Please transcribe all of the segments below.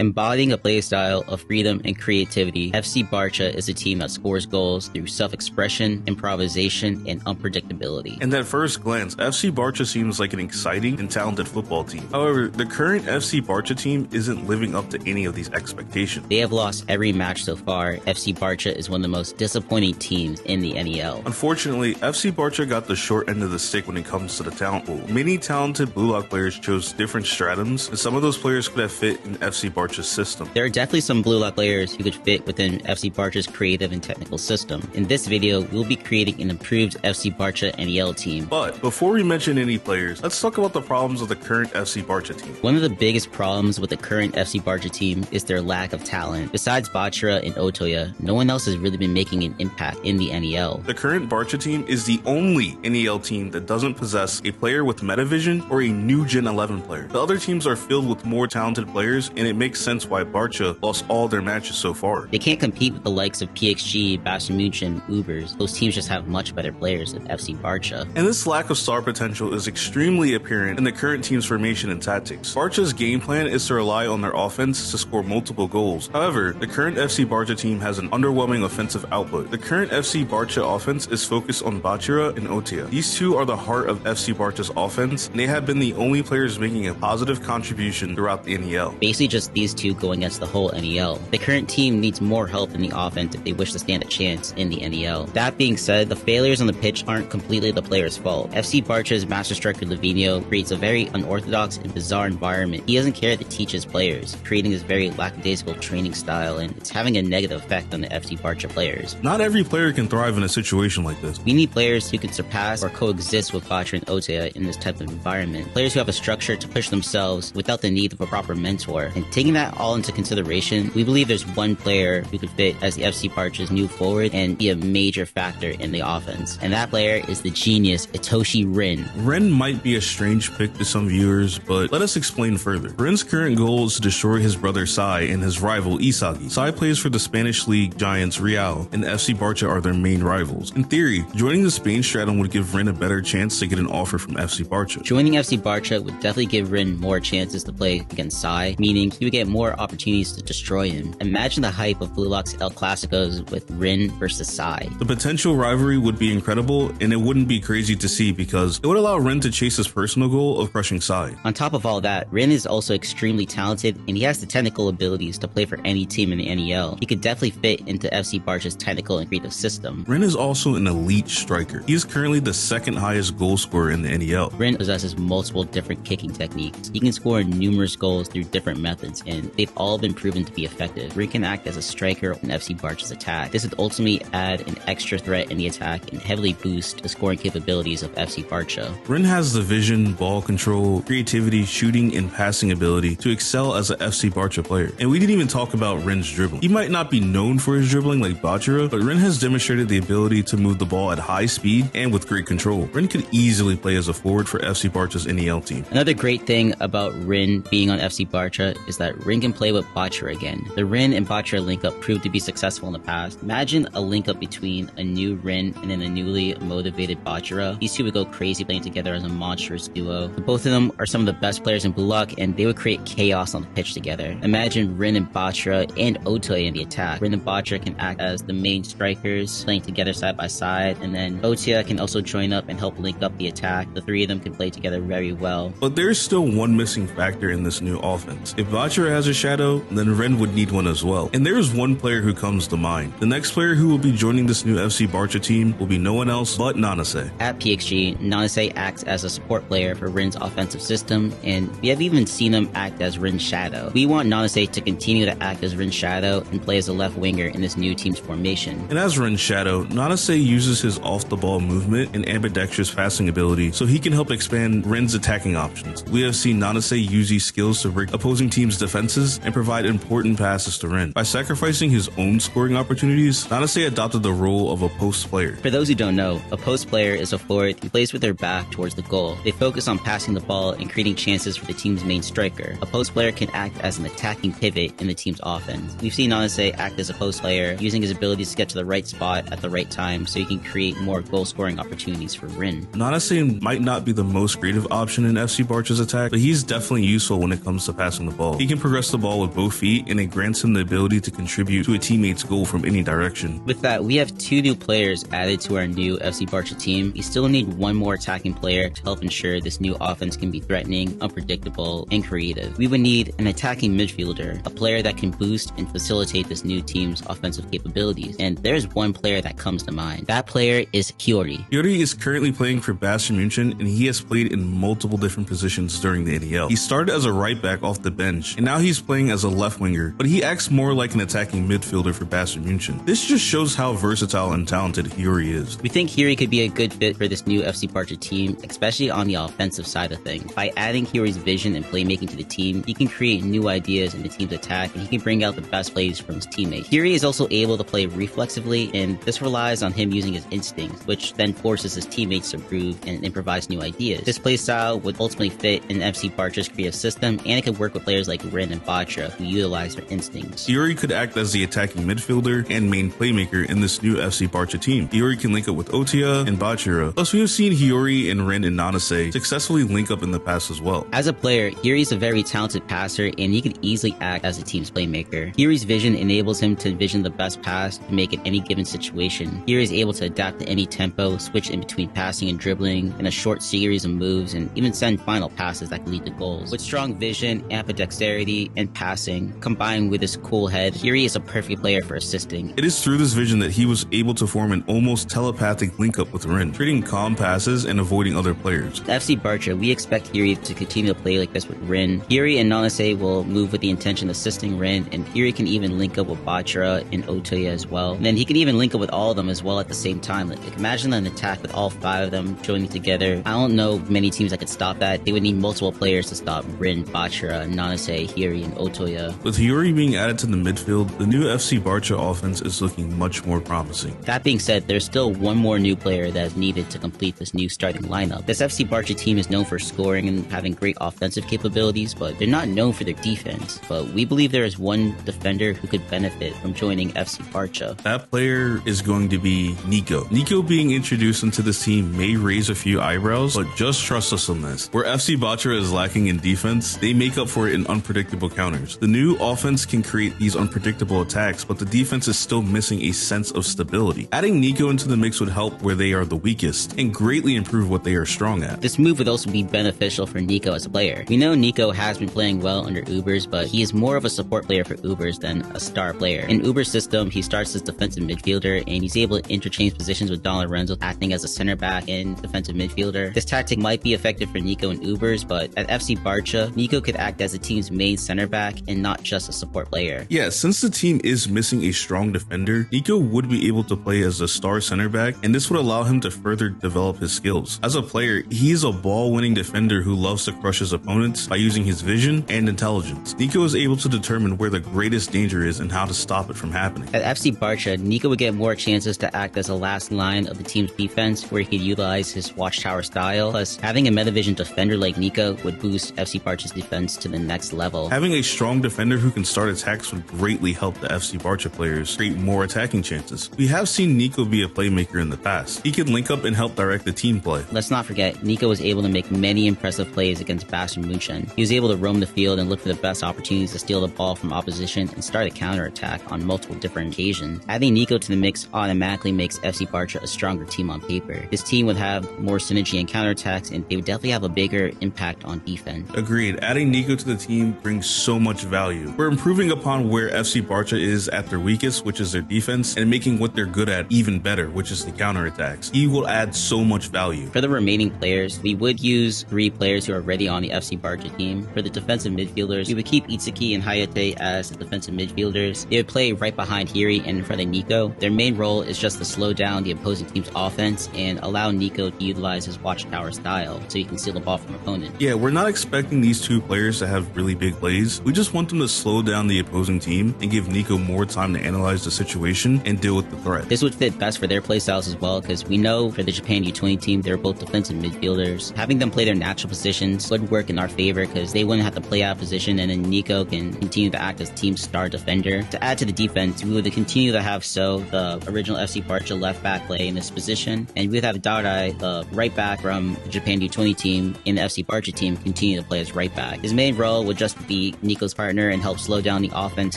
Embodying a playstyle of freedom and creativity, FC Barcha is a team that scores goals through self-expression, improvisation, and unpredictability. And at first glance, FC Barcha seems like an exciting and talented football team. However, the current FC Barcha team isn't living up to any of these expectations. They have lost every match so far. FC Barcha is one of the most disappointing teams in the NEL. Unfortunately, FC Barcha got the short end of the stick when it comes to the talent pool. Many talented Blue Lock players chose different stratums, and some of those players could have fit in FC Barcha's system. There are definitely some Blue Lock players who could fit within FC Barcha's creative and technical system. In this video, we'll be creating an improved FC Barcha NEL team. But before we mention any players, let's talk about the problems of the current FC Barcha team. One of the biggest problems with the current FC Barcha team is their lack of talent. Besides Bachira and Otoya, no one else has really been making an impact in the NEL. The current Barcha team is the only NEL team that doesn't possess a player with metavision or a new Gen 11 player. The other teams are filled with more talented players, and it makes sense why Barcha lost all their matches so far. They can't compete with the likes of PXG, Bayern Munich, Ubers. Those teams just have much better players than FC Barcha. And this lack of star potential is extremely apparent in the current team's formation and tactics. Barcha's game plan is to rely on their offense to score multiple goals. However, the current FC Barcha team has an underwhelming offensive output. The current FC Barcha offense is focused on Bachira and Otoya. These two are the heart of FC Barcha's offense, and they have been the only players making a positive contribution throughout the NEL. Basically just these two go against the whole NEL. The current team needs more help in the offense if they wish to stand a chance in the NEL. That being said, the failures on the pitch aren't completely the player's fault. FC Barcha's master striker Livigno creates a very unorthodox and bizarre environment. He doesn't care to teach his players, creating this very lackadaisical training style, and it's having a negative effect on the FC Barcha players. Not every player can thrive in a situation like this. We need players who can surpass or coexist with Bachira and Otoya in this type of environment. Players who have a structure to push themselves without the need of a proper mentor. And taking that all into consideration, we believe there's one player who could fit as the FC Barcha's new forward and be a major factor in the offense. And that player is the genius Itoshi Rin. Rin might be a strange pick to some viewers, but let us explain further. Rin's current goal is to destroy his brother Sai and his rival Isagi. Sai plays for the Spanish League giants Real, and FC Barcha are their main rivals. In theory, joining the Spain stratum would give Rin a better chance to get an offer from FC Barcha. Joining FC Barcha would definitely give Rin more chances to play against Sai, meaning he would get more opportunities to destroy him. Imagine the hype of Blue Lock's El Clasicos with Rin versus Sai. The potential rivalry would be incredible, and it wouldn't be crazy to see because it would allow Rin to chase his personal goal of crushing Sai. On top of all that, Rin is also extremely talented, and he has the technical abilities to play for any team in the NEL. He could definitely fit into FC Barcha's technical and creative system. Rin is also an elite striker. He is currently the second highest goal scorer in the NEL. Rin possesses multiple different kicking techniques. He can score numerous goals through different methods, and they've all been proven to be effective. Rin can act as a striker in FC Barcha's attack. This would ultimately add an extra threat in the attack and heavily boost the scoring capabilities of FC Barcha. Rin has the vision, ball control, creativity, shooting, and passing ability to excel as an FC Barcha player. And we didn't even talk about Rin's dribbling. He might not be known for his dribbling like Bachira, but Rin has demonstrated the ability to move the ball at high speed and with great control. Rin could easily play as a forward for FC Barcha's NEL team. Another great thing about Rin being on FC Barcha is that Rin can play with Bachira again. The Rin and Bachira link-up proved to be successful in the past. Imagine a link-up between a new Rin and then a newly motivated Bachira. These two would go crazy playing together as a monstrous duo. Both of them are some of the best players in Blue Lock, and they would create chaos on the pitch together. Imagine Rin and Bachira and Otoya in the attack. Rin and Bachira can act as the main strikers, playing together side by side, and then Otoya can also join up and help link up the attack. The three of them can play together very well. But there's still one missing factor in this new offense. If Bachira has a shadow, then Rin would need one as well. And there's one player who comes to mind. The next player who will be joining this new FC Barcha team will be no one else but Nanase. At PXG, Nanase acts as a support player for Rin's offensive system, and we have even seen him act as Rin's shadow. We want Nanase to continue to act as Rin's shadow and play as a left winger in this new team's formation. And as Rin's shadow, Nanase uses his off-the-ball movement and ambidextrous passing ability so he can help expand Rin's attacking options. We have seen Nanase use these skills to break opposing teams' defenses and provide important passes to Rin. By sacrificing his own scoring opportunities, Nanase adopted the role of a post player. For those who don't know, a post player is a forward who plays with their back towards the goal. They focus on passing the ball and creating chances for the team's main striker. A post player can act as an attacking pivot in the team's offense. We've seen Nanase act as a post player, using his abilities to get to the right spot at the right time so he can create more goal-scoring opportunities for Rin. Nanase might not be the most creative option in FC Barcha's attack, but he's definitely useful when it comes to passing the ball. He can progress the ball with both feet, and it grants him the ability to contribute to a teammate's goal from any direction. With that, we have 2 new players added to our new FC Barcha team. We still need 1 more attacking player to help ensure this new offense can be threatening, unpredictable, and creative. We would need an attacking midfielder, a player that can boost and facilitate this new team's offensive capabilities. And there's one player that comes to mind. That player is Hiori. Hiori is currently playing for Bayern Munich, and he has played in multiple different positions during the NEL. He started as a right back off the bench, and now he's playing as a left winger, but he acts more like an attacking midfielder for Bayern Munich. This just shows how versatile and talented Hiori is. We think Hiori could be a good fit for this new FC Barcha team, especially on the offensive side of things. By adding Hiori's vision and playmaking to the team, he can create new ideas in the team's attack, and he can bring out the best plays from his teammates. Hiori is also able to play reflexively, and this relies on him using his instincts, which then forces his teammates to improve and improvise new ideas. This playstyle would ultimately fit in FC Barcha's creative system, and it could work with players like Rin and Bacha, who utilize their instincts. Hiori could act as the attacking midfielder and main playmaker in this new FC Barcha team. Hiori can link up with Otia and Bachira. Plus, we have seen Hiori and Rin and Nanase successfully link up in the past as well. As a player, Hiori is a very talented passer, and he could easily act as a team's playmaker. Hiori's vision enables him to envision the best pass to make in any given situation. Hiori is able to adapt to any tempo, switch in between passing and dribbling in a short series of moves, and even send final passes that can lead to goals. With strong vision, ambidexterity, and passing, combined with his cool head, Hiori is a perfect player for assisting. It is through this vision that he was able to form an almost telepathic link-up with Rin, creating calm passes and avoiding other players. At FC Barcha, we expect Hiori to continue to play like this with Rin. Hiori and Nanase will move with the intention of assisting Rin, and Hiori can even link up with Bachira and Otoya as well. And then he can even link up with all of them as well at the same time. Like, imagine an attack with all 5 of them joining together. I don't know many teams that could stop that. They would need multiple players to stop Rin, Bachira, Nanase, Hiori, and Otoya. With Hiori being added to the midfield, the new FC Barcha offense is looking much more promising. That being said, there's still one more new player that is needed to complete this new starting lineup. This FC Barcha team is known for scoring and having great offensive capabilities, but they're not known for their defense. But we believe there is one defender who could benefit from joining FC Barcha. That player is going to be Niko. Niko being introduced into this team may raise a few eyebrows, but just trust us on this. Where FC Barcha is lacking in defense, they make up for it in unpredictable counters. The new offense can create these unpredictable attacks, but the defense is still missing a sense of stability. Adding Niko into the mix would help where they are the weakest and greatly improve what they are strong at. This move would also be beneficial for Niko as a player. We know Niko has been playing well under Ubers, but he is more of a support player for Ubers than a star player. In Uber's system, he starts as defensive midfielder, and he's able to interchange positions with Don Lorenzo, acting as a center back and defensive midfielder. This tactic might be effective for Niko and Ubers, but at FC Barcha, Niko could act as the team's main center back and not just a support player. Yeah, since the team is missing a strong defender, Niko would be able to play as a star center back, and this would allow him to further develop his skills. As a player, he is a ball-winning defender who loves to crush his opponents by using his vision and intelligence. Niko is able to determine where the greatest danger is and how to stop it from happening. At FC Barcha, Niko would get more chances to act as a last line of the team's defense, where he could utilize his watchtower style. Plus, having a metavision defender like Niko would boost FC Barcha's defense to the next level. Having a strong defender who can start attacks would greatly help the FC Barcha players create more attacking chances. We have seen Niko be a playmaker in the past. He can link up and help direct the team play. Let's not forget, Niko was able to make many impressive plays against Bayern Munich. He was able to roam the field and look for the best opportunities to steal the ball from opposition and start a counterattack on multiple different occasions. Adding Niko to the mix automatically makes FC Barcha a stronger team on paper. This team would have more synergy in counterattacks, and they would definitely have a bigger impact on defense. Agreed. Adding Niko to the team brings so much value. We're improving upon where FC Barcha is at their weakest, which is their defense, and making what they're good at even better, which is the counterattacks. He will add so much value. For the remaining players, we would use 3 players who are already on the FC Barcha team. For the defensive midfielders, we would keep Itsuki and Hayate as the defensive midfielders. They would play right behind Hiori and in front of Niko. Their main role is just to slow down the opposing team's offense and allow Niko to utilize his watchtower style so he can steal the ball from opponents. Yeah, we're not expecting these 2 players to have really big plays. We just want them to slow down the opposing team and give Niko more time to analyze the situation and deal with the threat. This would fit best for their playstyles as well, because we know for the Japan U20 team, they're both defensive midfielders. Having them play their natural positions would work in our favor, because they wouldn't have to play out of position, and then Niko can continue to act as team star defender. To add to the defense, we would continue to have the original FC Barcha left back play in this position, and we would have Darai, the right back from the Japan U20 team, in the FC Barcha team, continue to play as right back. His main role would just be be Niko's partner and help slow down the offense,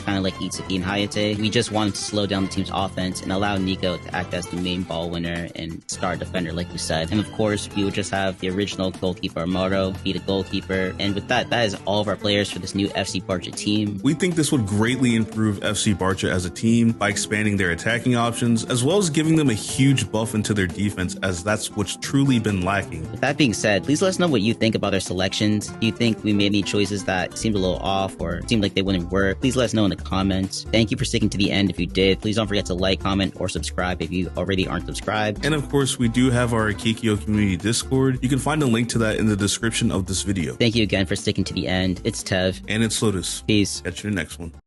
kind of like Itsuki and Hayate. We just wanted to slow down the team's offense and allow Niko to act as the main ball winner and star defender, like we said. And of course, we would just have the original goalkeeper Amaro be the goalkeeper. And with that, that is all of our players for this new FC Barcha team. We think this would greatly improve FC Barcha as a team by expanding their attacking options, as well as giving them a huge buff into their defense, as that's what's truly been lacking. With that being said, please let us know what you think about our selections. Do you think we made any choices that seemed a little off or seemed like they wouldn't work? Please let us know in the comments. Thank you for sticking to the end if you did. Please don't forget to like, comment, or subscribe if you already aren't subscribed. And of course, we do have our Kikyo community Discord. You can find a link to that in the description of this video. Thank you again for sticking to the end. It's Tev. And it's Lotus. Peace. Catch you in the next one.